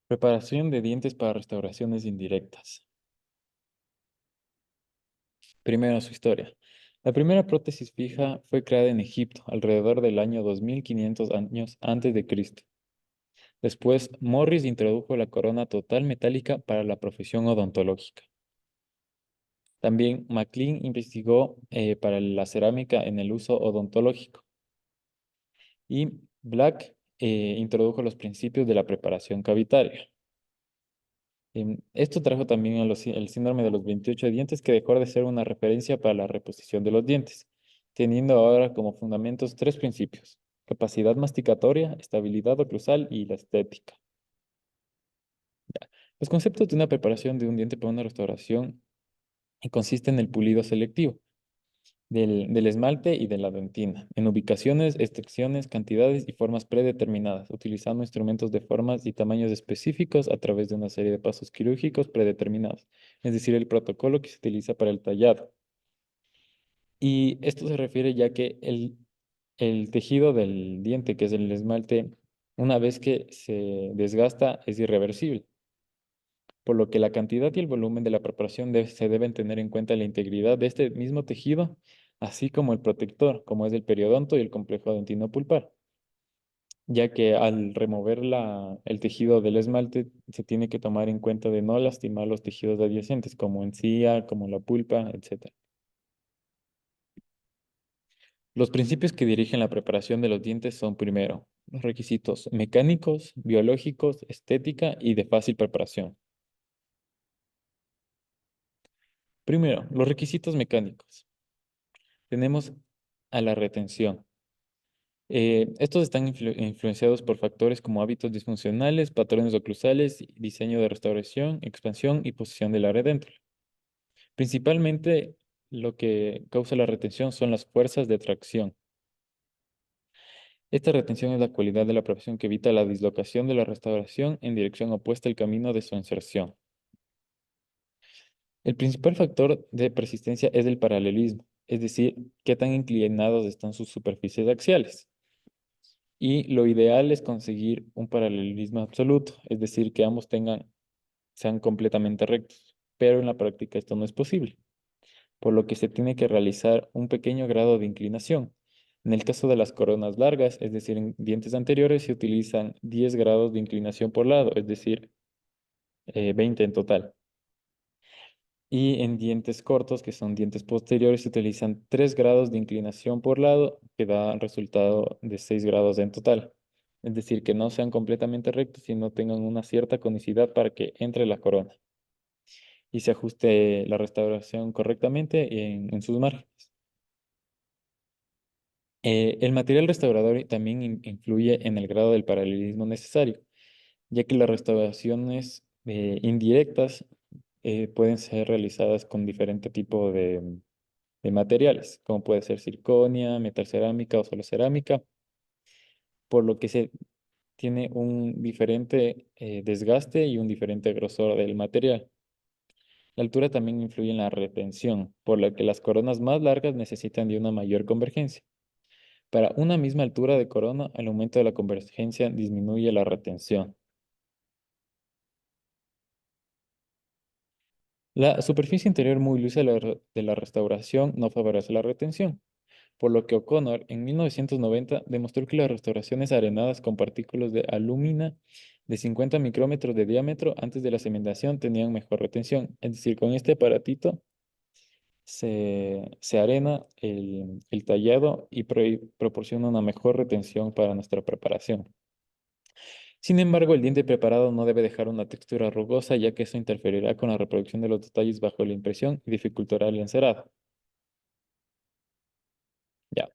Preparación de dientes para restauraciones indirectas. Primero, su historia. La primera prótesis fija fue creada en Egipto alrededor del año 2500 años antes de Cristo. Después, Morris introdujo la corona total metálica para la profesión odontológica. También McLean investigó para la cerámica en el uso odontológico. Y Black introdujo los principios de la preparación cavitaria. Esto trajo también el síndrome de los 28 dientes, que dejó de ser una referencia para la reposición de los dientes, teniendo ahora como fundamentos tres principios: capacidad masticatoria, estabilidad oclusal y la estética. Los conceptos de una preparación de un diente para una restauración consisten en el pulido selectivo del esmalte y de la dentina, en ubicaciones, extracciones, cantidades y formas predeterminadas, utilizando instrumentos de formas y tamaños específicos a través de una serie de pasos quirúrgicos predeterminados, es decir, el protocolo que se utiliza para el tallado. Y esto se refiere ya que el tejido del diente, que es el esmalte, una vez que se desgasta, es irreversible, por lo que la cantidad y el volumen de la preparación se deben tener en cuenta la integridad de este mismo tejido, así como el protector, como es el periodonto y el complejo dentino-pulpar, ya que al remover el tejido del esmalte se tiene que tomar en cuenta de no lastimar los tejidos adyacentes, como encía, como la pulpa, etc. Los principios que dirigen la preparación de los dientes son, primero, los requisitos mecánicos, biológicos, estética y de fácil preparación. Primero, los requisitos mecánicos. Tenemos a la retención. Estos están influenciados por factores como hábitos disfuncionales, patrones oclusales, diseño de restauración, expansión y posición del área dental. Principalmente lo que causa la retención son las fuerzas de tracción. Esta retención es la cualidad de la profesión que evita la dislocación de la restauración en dirección opuesta al camino de su inserción. El principal factor de persistencia es el paralelismo, es decir, qué tan inclinados están sus superficies axiales. Y lo ideal es conseguir un paralelismo absoluto, es decir, que ambos sean completamente rectos, pero en la práctica esto no es posible, por lo que se tiene que realizar un pequeño grado de inclinación. En el caso de las coronas largas, es decir, en dientes anteriores, se utilizan 10 grados de inclinación por lado, es decir, 20 en total. Y en dientes cortos, que son dientes posteriores, se utilizan 3 grados de inclinación por lado, que da un resultado de 6 grados en total. Es decir, que no sean completamente rectos, sino tengan una cierta conicidad para que entre la corona y se ajuste la restauración correctamente en sus márgenes. El material restaurador también influye en el grado del paralelismo necesario, ya que las restauraciones indirectas pueden ser realizadas con diferente tipo de materiales, como puede ser circonia, metal cerámica o solo cerámica, por lo que se tiene un diferente desgaste y un diferente grosor del material. La altura también influye en la retención, por lo que las coronas más largas necesitan de una mayor convergencia. Para una misma altura de corona, el aumento de la convergencia disminuye la retención. La superficie interior muy lisa de la restauración no favorece la retención, por lo que O'Connor en 1990 demostró que las restauraciones arenadas con partículas de alúmina de 50 micrómetros de diámetro antes de la cementación tenían mejor retención. Es decir, con este aparatito se arena el tallado y proporciona una mejor retención para nuestra preparación. Sin embargo, el diente preparado no debe dejar una textura rugosa, ya que eso interferirá con la reproducción de los detalles bajo la impresión y dificultará el encerado. Ya.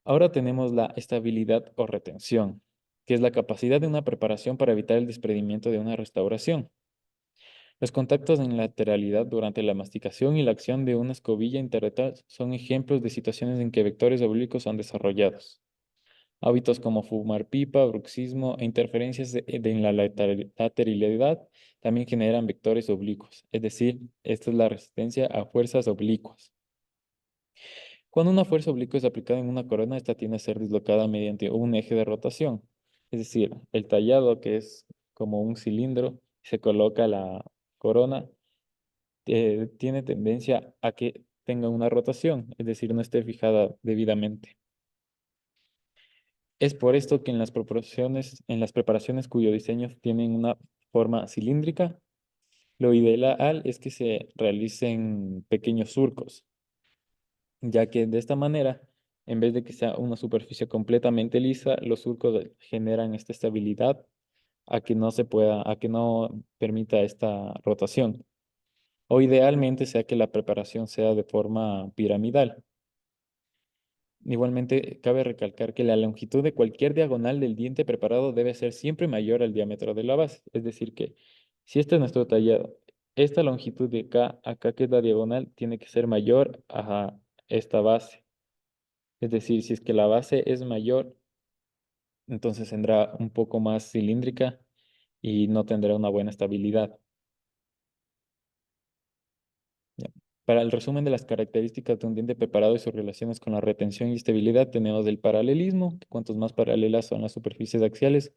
Ahora tenemos la estabilidad o retención, que es la capacidad de una preparación para evitar el desprendimiento de una restauración. Los contactos en lateralidad durante la masticación y la acción de una escobilla interretal son ejemplos de situaciones en que vectores oblicuos son desarrollados. Hábitos como fumar pipa, bruxismo e interferencias en la lateralidad también generan vectores oblicuos, es decir, esta es la resistencia a fuerzas oblicuas. Cuando una fuerza oblicua es aplicada en una corona, esta tiende a ser dislocada mediante un eje de rotación. Es decir, el tallado, que es como un cilindro, se coloca la corona, tiene tendencia a que tenga una rotación, es decir, no esté fijada debidamente. Es por esto que en las preparaciones cuyo diseño tienen una forma cilíndrica, lo ideal es que se realicen pequeños surcos, ya que de esta manera, en vez de que sea una superficie completamente lisa, los surcos generan esta estabilidad a que no permita esta rotación. O idealmente sea que la preparación sea de forma piramidal. Igualmente, cabe recalcar que la longitud de cualquier diagonal del diente preparado debe ser siempre mayor al diámetro de la base. Es decir, que si este es nuestro tallado, esta longitud de acá que es la diagonal, tiene que ser mayor a esta base. Es decir, si es que la base es mayor, entonces tendrá un poco más cilíndrica y no tendrá una buena estabilidad. Ya. Para el resumen de las características de un diente preparado y sus relaciones con la retención y estabilidad, tenemos el paralelismo, que cuantos más paralelas son las superficies axiales,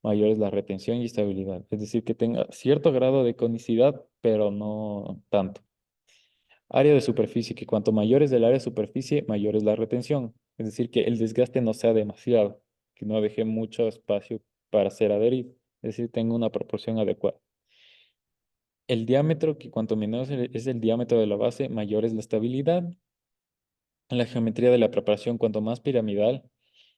mayor es la retención y estabilidad. Es decir, que tenga cierto grado de conicidad, pero no tanto. Área de superficie, que cuanto mayor es el área de superficie, mayor es la retención. Es decir, que el desgaste no sea demasiado, que no deje mucho espacio para ser adherido. Es decir, tenga una proporción adecuada. El diámetro, que cuanto menor es el diámetro de la base, mayor es la estabilidad. En la geometría de la preparación, cuanto más piramidal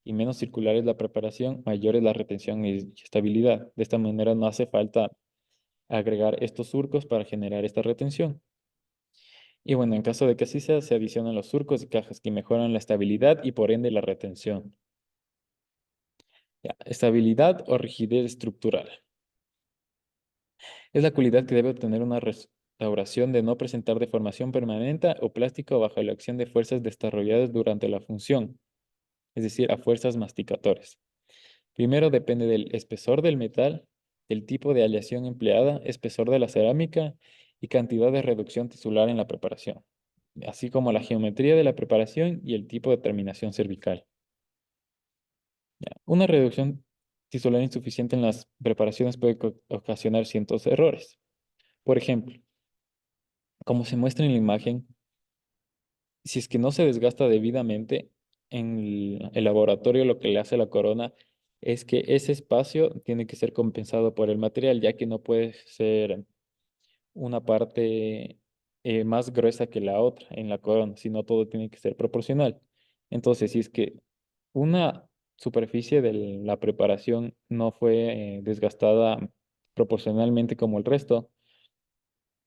y menos circular es la preparación, mayor es la retención y estabilidad. De esta manera no hace falta agregar estos surcos para generar esta retención. Y bueno, en caso de que así sea, se adicionan los surcos y cajas que mejoran la estabilidad y por ende la retención. Ya, estabilidad o rigidez estructural. Es la cualidad que debe obtener una restauración de no presentar deformación permanente o plástica bajo la acción de fuerzas desarrolladas durante la función, es decir, a fuerzas masticatorias. Primero depende del espesor del metal, del tipo de aleación empleada, espesor de la cerámica y cantidad de reducción tisular en la preparación, así como la geometría de la preparación y el tipo de terminación cervical. Ya. Una reducción tisular insuficiente en las preparaciones puede ocasionar ciertos errores. Por ejemplo, como se muestra en la imagen, si es que no se desgasta debidamente, en el laboratorio lo que le hace la corona es que ese espacio tiene que ser compensado por el material, ya que no puede ser una parte más gruesa que la otra en la corona, sino todo tiene que ser proporcional. Entonces, si es que una superficie de la preparación no fue desgastada proporcionalmente como el resto,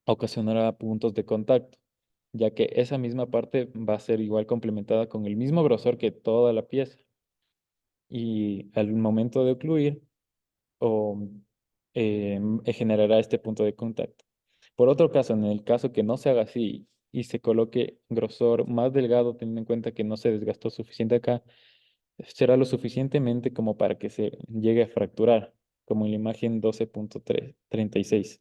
ocasionará puntos de contacto, ya que esa misma parte va a ser igual complementada con el mismo grosor que toda la pieza. Y al momento de ocluir, o generará este punto de contacto. Por otro caso, en el caso que no se haga así y se coloque grosor más delgado, teniendo en cuenta que no se desgastó suficiente acá, será lo suficientemente como para que se llegue a fracturar, como en la imagen 12.36.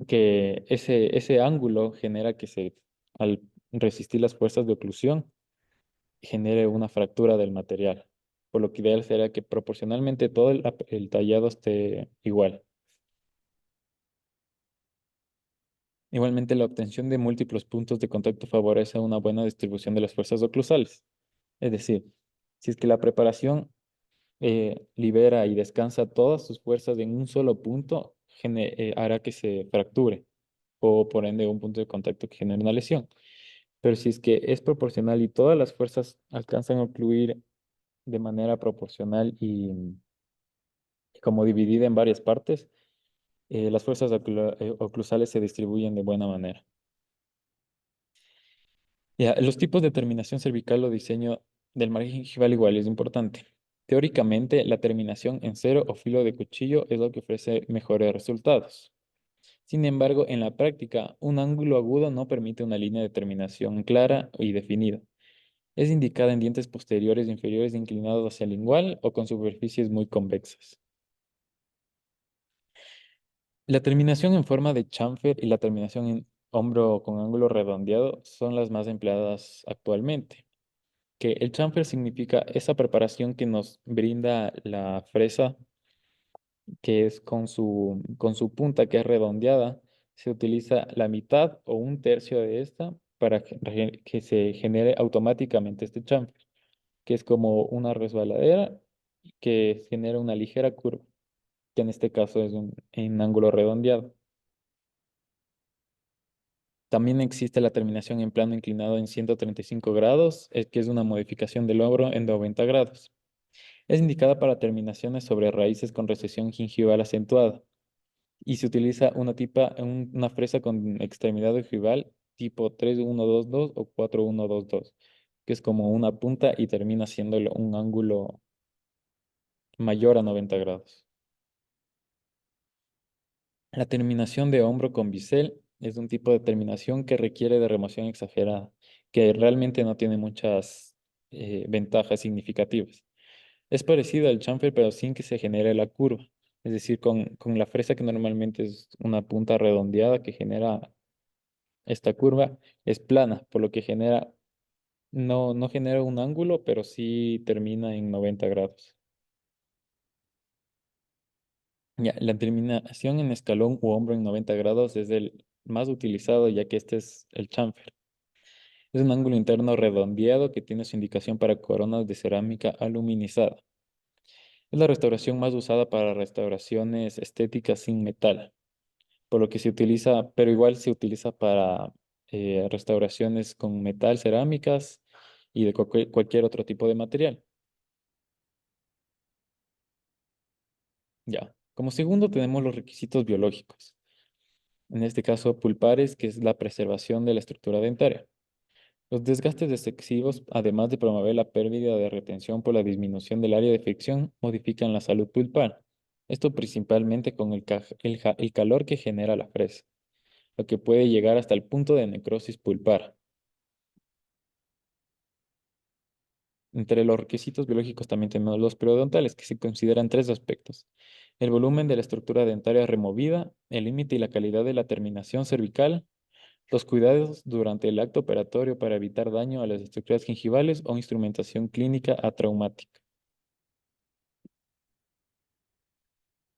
Que ese ángulo genera que al resistir las fuerzas de oclusión, genere una fractura del material. Por lo que ideal sería que proporcionalmente todo el tallado esté igual. Igualmente, la obtención de múltiples puntos de contacto favorece una buena distribución de las fuerzas oclusales. Es decir, si es que la preparación libera y descansa todas sus fuerzas en un solo punto, hará que se fracture o por ende un punto de contacto que genere una lesión. Pero si es que es proporcional y todas las fuerzas alcanzan a ocluir de manera proporcional y como dividida en varias partes, las fuerzas oclusales se distribuyen de buena manera. Ya, los tipos de terminación cervical o diseño del margen gingival igual es importante. Teóricamente, la terminación en cero o filo de cuchillo es lo que ofrece mejores resultados. Sin embargo, en la práctica, un ángulo agudo no permite una línea de terminación clara y definida. Es indicada en dientes posteriores e inferiores inclinados hacia el lingual o con superficies muy convexas. La terminación en forma de chamfer y la terminación en hombro con ángulo redondeado son las más empleadas actualmente. Que el chamfer significa esa preparación que nos brinda la fresa que es con su punta que es redondeada, se utiliza la mitad o un tercio de esta para que se genere automáticamente este chamfer, que es como una resbaladera que genera una ligera curva, que en este caso es un ángulo redondeado. También existe la terminación en plano inclinado en 135 grados, que es una modificación del hombro en 90 grados. Es indicada para terminaciones sobre raíces con recesión gingival acentuada y se utiliza una fresa con extremidad ojival tipo 3122 o 4122, que es como una punta y termina siendo un ángulo mayor a 90 grados. La terminación de hombro con bisel es un tipo de terminación que requiere de remoción exagerada, que realmente no tiene muchas ventajas significativas. Es parecido al chamfer, pero sin que se genere la curva. Es decir, con la fresa que normalmente es una punta redondeada que genera esta curva, es plana, por lo que no genera un ángulo, pero sí termina en 90 grados. Ya, la terminación en escalón u hombro en 90 grados es el más utilizado, ya que este es el chamfer. Es un ángulo interno redondeado que tiene su indicación para coronas de cerámica aluminizada. Es la restauración más usada para restauraciones estéticas sin metal, por lo que se utiliza, pero igual se utiliza para restauraciones con metal, cerámicas y de cualquier otro tipo de material. Ya. Como segundo tenemos los requisitos biológicos. En este caso, pulpares, que es la preservación de la estructura dentaria. Los desgastes excesivos, además de promover la pérdida de retención por la disminución del área de fricción, modifican la salud pulpar. Esto principalmente con el calor que genera la fresa, lo que puede llegar hasta el punto de necrosis pulpar. Entre los requisitos biológicos también tenemos los periodontales, que se consideran tres aspectos: el volumen de la estructura dentaria removida, el límite y la calidad de la terminación cervical, los cuidados durante el acto operatorio para evitar daño a las estructuras gingivales o instrumentación clínica atraumática.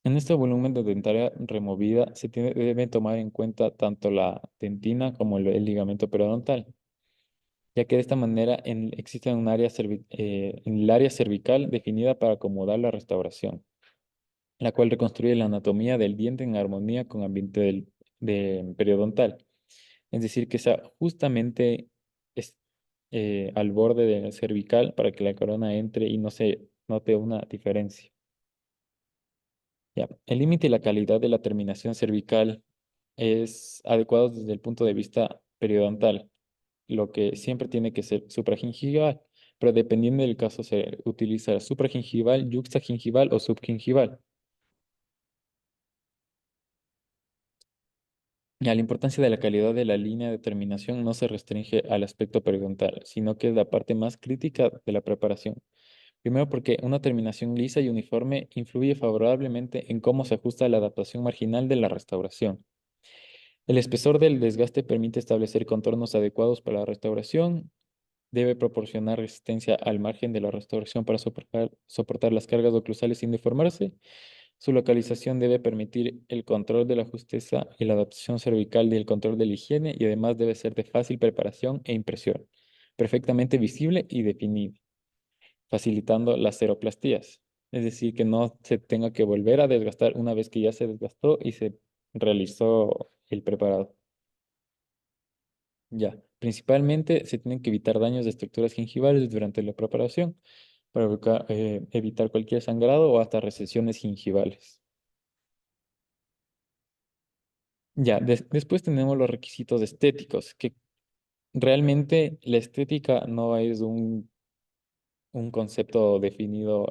En este volumen de dentaria removida debe tomar en cuenta tanto la dentina como el ligamento periodontal, ya que de esta manera existe en el área cervical definida para acomodar la restauración, la cual reconstruye la anatomía del diente en armonía con ambiente periodontal. Es decir, que sea justamente es- al borde del cervical para que la corona entre y no se note una diferencia. Ya. El límite y la calidad de la terminación cervical es adecuado desde el punto de vista periodontal, lo que siempre tiene que ser supragingival, pero dependiendo del caso se utiliza supragingival, yuxtagingival o subgingival. Ya, la importancia de la calidad de la línea de terminación no se restringe al aspecto periodontal, sino que es la parte más crítica de la preparación. Primero porque una terminación lisa y uniforme influye favorablemente en cómo se ajusta la adaptación marginal de la restauración. El espesor del desgaste permite establecer contornos adecuados para la restauración, debe proporcionar resistencia al margen de la restauración para soportar las cargas oclusales sin deformarse. Su localización debe permitir el control de la justeza y la adaptación cervical y el control de la higiene, y además debe ser de fácil preparación e impresión, perfectamente visible y definida, facilitando las ceroplastías. Es decir, que no se tenga que volver a desgastar una vez que ya se desgastó y se realizó el preparado. Ya, principalmente se tienen que evitar daños de estructuras gingivales durante la preparación para evitar cualquier sangrado o hasta recesiones gingivales. Ya, después tenemos los requisitos estéticos, que realmente la estética no es un concepto definido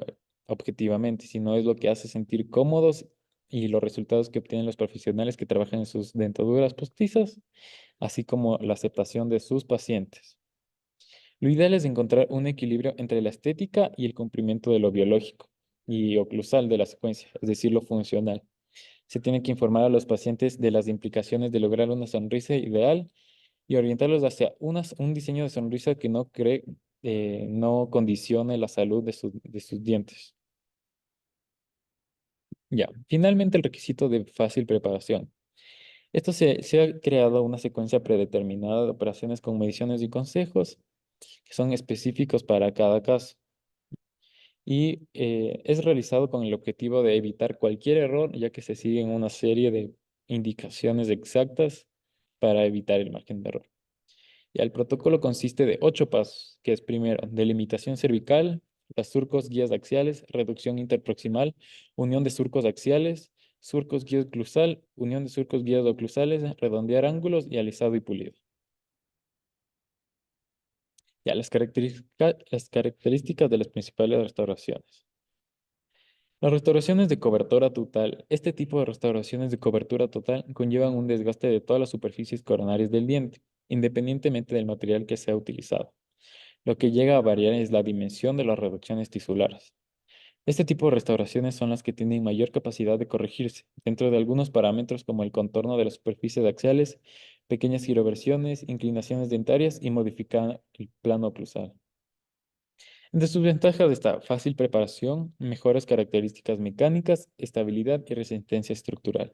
objetivamente, sino es lo que hace sentir cómodos y los resultados que obtienen los profesionales que trabajan en sus dentaduras postizas, así como la aceptación de sus pacientes. Lo ideal es encontrar un equilibrio entre la estética y el cumplimiento de lo biológico y oclusal de la secuencia, es decir, lo funcional. Se tiene que informar a los pacientes de las implicaciones de lograr una sonrisa ideal y orientarlos hacia un diseño de sonrisa que no condicione la salud de sus dientes. Ya, finalmente el requisito de fácil preparación. Se ha creado una secuencia predeterminada de operaciones con mediciones y consejos que son específicos para cada caso y es realizado con el objetivo de evitar cualquier error, ya que se siguen una serie de indicaciones exactas para evitar el margen de error. Ya, el protocolo consiste de 8 pasos, que es primero, delimitación cervical, las surcos guías axiales, reducción interproximal, unión de surcos axiales, surcos guías oclusal, unión de surcos guías oclusales, redondear ángulos y alisado y pulido. Ya, las características de las principales restauraciones. Las restauraciones de cobertura total. Este tipo de restauraciones de cobertura total conllevan un desgaste de todas las superficies coronarias del diente, independientemente del material que sea utilizado. Lo que llega a variar es la dimensión de las reducciones tisulares. Este tipo de restauraciones son las que tienen mayor capacidad de corregirse, dentro de algunos parámetros como el contorno de las superficies axiales, pequeñas giroversiones, inclinaciones dentarias y modificar el plano oclusal. Entre sus ventajas está fácil preparación, mejores características mecánicas, estabilidad y resistencia estructural,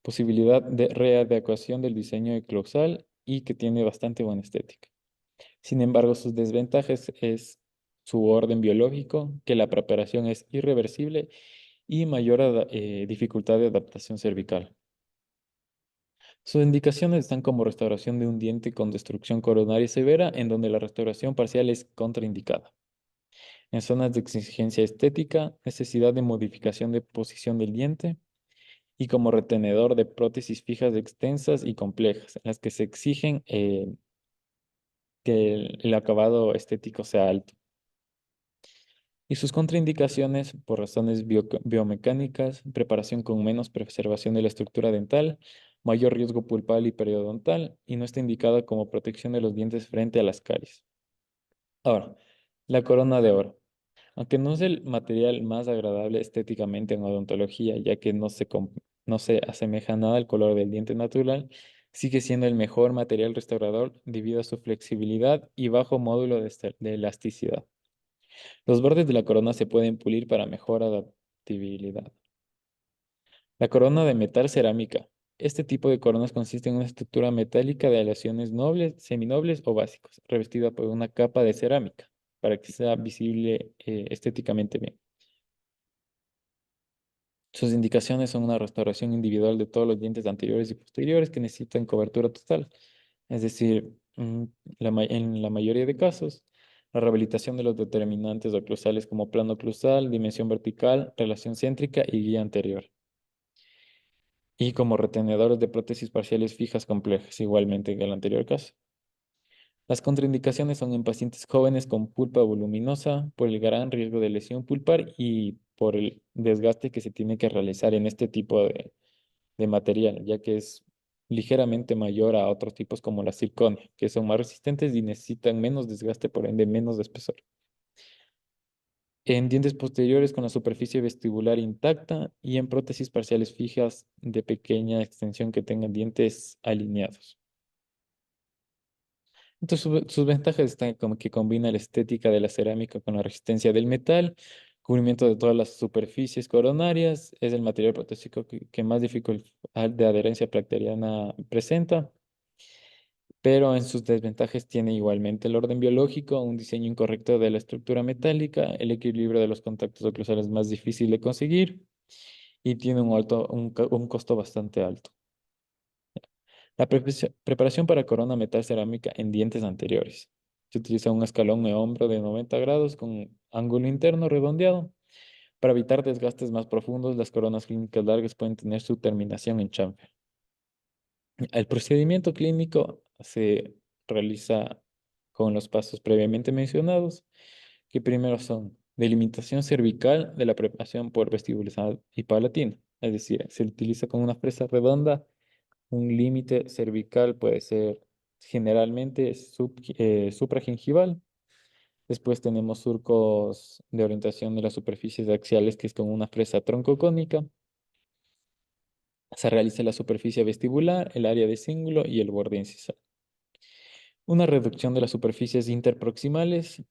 posibilidad de readecuación del diseño eclosal y que tiene bastante buena estética. Sin embargo, sus desventajas es su orden biológico, que la preparación es irreversible y mayor dificultad de adaptación cervical. Sus indicaciones están como restauración de un diente con destrucción coronaria severa, en donde la restauración parcial es contraindicada. En zonas de exigencia estética, necesidad de modificación de posición del diente y como retenedor de prótesis fijas extensas y complejas, en las que se exigen que el acabado estético sea alto. Y sus contraindicaciones por razones biomecánicas, preparación con menos preservación de la estructura dental, mayor riesgo pulpal y periodontal, y no está indicada como protección de los dientes frente a las caries. Ahora, la corona de oro. Aunque no es el material más agradable estéticamente en odontología, ya que no se asemeja nada al color del diente natural, sigue siendo el mejor material restaurador debido a su flexibilidad y bajo módulo de elasticidad. Los bordes de la corona se pueden pulir para mejor adaptabilidad. La corona de metal cerámica. Este tipo de coronas consiste en una estructura metálica de aleaciones nobles, seminobles o básicos, revestida por una capa de cerámica, para que sea visible estéticamente bien. Sus indicaciones son una restauración individual de todos los dientes anteriores y posteriores que necesitan cobertura total. Es decir, en la mayoría de casos, la rehabilitación de los determinantes oclusales como plano oclusal, dimensión vertical, relación céntrica y guía anterior. Y como retenedores de prótesis parciales fijas complejas, igualmente que en el anterior caso. Las contraindicaciones son en pacientes jóvenes con pulpa voluminosa, por el gran riesgo de lesión pulpar y por el desgaste que se tiene que realizar en este tipo de material, ya que es ligeramente mayor a otros tipos como la circonia, que son más resistentes y necesitan menos desgaste, por ende menos de espesor. En dientes posteriores con la superficie vestibular intacta y en prótesis parciales fijas de pequeña extensión que tengan dientes alineados. Entonces, sus ventajas están como que combina la estética de la cerámica con la resistencia del metal, cubrimiento de todas las superficies coronarias, es el material protésico que más dificultad de adherencia bacteriana presenta, pero en sus desventajas tiene igualmente el orden biológico, un diseño incorrecto de la estructura metálica, el equilibrio de los contactos oclusales más difícil de conseguir y tiene un costo bastante alto. La preparación para corona metal cerámica en dientes anteriores. Se utiliza un escalón de hombro de 90 grados con ángulo interno redondeado. Para evitar desgastes más profundos, las coronas clínicas largas pueden tener su terminación en chamfer. El procedimiento clínico se realiza con los pasos previamente mencionados, que primero son delimitación cervical de la preparación por vestibulizar y palatina. Es decir, se utiliza con una fresa redonda. Un límite cervical puede ser generalmente supragingival. Después tenemos surcos de orientación de las superficies axiales, que es con una fresa troncocónica. Se realiza la superficie vestibular, el área de cíngulo y el borde incisal. Una reducción de las superficies interproximales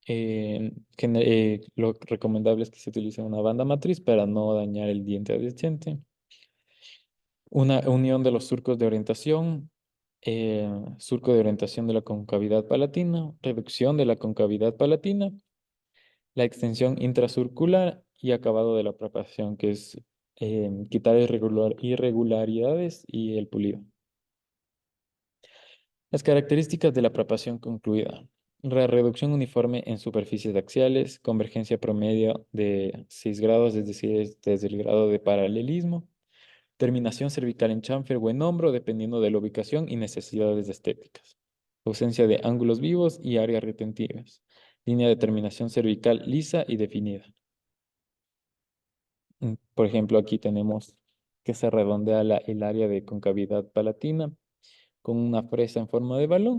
Lo recomendable es que se utilice una banda matriz para no dañar el diente adyacente. Una unión de los surcos de orientación, surco de orientación de la concavidad palatina, reducción de la concavidad palatina, la extensión intrasurcular y acabado de la preparación, que es quitar irregularidades y el pulido. Las características de la preparación concluida. La reducción uniforme en superficies axiales, convergencia promedio de 6 grados, es decir, desde el grado de paralelismo. Terminación cervical en chamfer o en hombro, dependiendo de la ubicación y necesidades estéticas. Ausencia de ángulos vivos y áreas retentivas. Línea de terminación cervical lisa y definida. Por ejemplo, aquí tenemos que se redondea el área de concavidad palatina con una fresa en forma de balón.